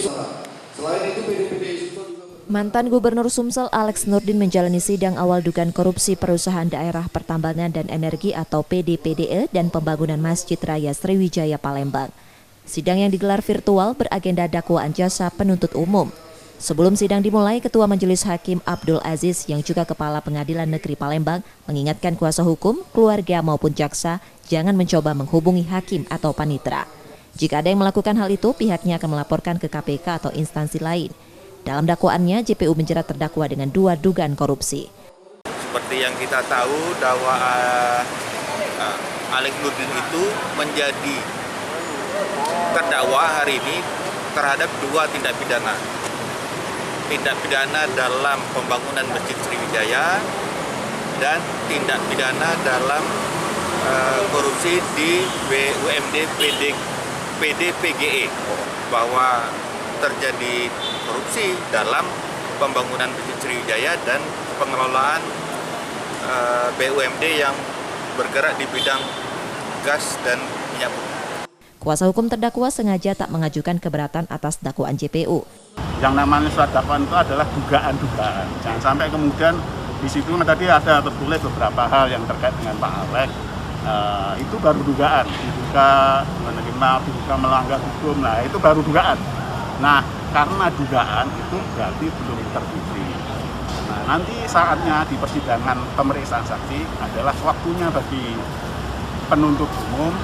Selain itu PDPD Mantan Gubernur Sumsel Alex Nurdin menjalani sidang awal dugaan korupsi Perusahaan Daerah Pertambangan dan Energi atau PDPDE dan Pembangunan Masjid Raya Sriwijaya Palembang. Sidang yang digelar virtual beragenda dakwaan jasa penuntut umum. Sebelum sidang dimulai, Ketua Majelis Hakim Abdul Aziz yang juga Kepala Pengadilan Negeri Palembang mengingatkan kuasa hukum, keluarga maupun jaksa jangan mencoba menghubungi hakim atau panitera. Jika ada yang melakukan hal itu, pihaknya akan melaporkan ke KPK atau instansi lain. Dalam dakwaannya, JPU menjerat terdakwa dengan 2 dugaan korupsi. Seperti yang kita tahu, bahwa Alex Nurdin itu menjadi terdakwa hari ini terhadap 2 tindak pidana. Tindak pidana dalam pembangunan Masjid Sriwijaya dan tindak pidana dalam korupsi di BUMD PDPGE, bahwa terjadi korupsi dalam pembangunan Masjid Sriwijaya dan pengelolaan BUMD yang bergerak di bidang gas dan minyak bumi. Kuasa hukum terdakwa sengaja tak mengajukan keberatan atas dakwaan JPU. Yang namanya surat dakwaan itu adalah dugaan-dugaan. Jangan sampai kemudian di situ tadi ada tertulis beberapa hal yang terkait dengan Pak Alex. Itu baru dugaan, diduga menerima, diduga melanggar hukum. Nah, itu baru dugaan. Nah, karena dugaan itu berarti belum terbukti. Nah, nanti saatnya di persidangan pemeriksaan saksi adalah waktunya bagi penuntut umum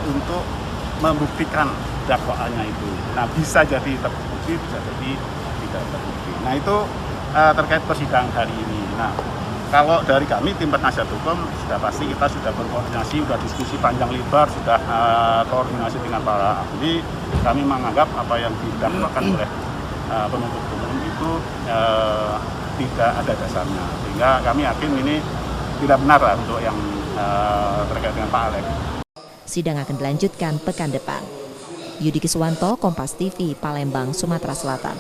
untuk membuktikan dakwaannya itu. Nah, bisa jadi terbukti, bisa jadi tidak terbukti. Nah, itu terkait persidangan hari ini. Nah, kalau dari kami tim penasihat hukum sudah pasti kita sudah berkoordinasi, sudah diskusi panjang lebar, sudah koordinasi dengan para ahli. Kami menganggap apa yang didakwakan oleh penuntut umum itu tidak ada dasarnya, sehingga kami yakin ini tidak benar lah untuk yang terkait dengan Pak Alex. Sidang akan dilanjutkan pekan depan. Yudi Kiswanto, Kompas TV, Palembang, Sumatera Selatan.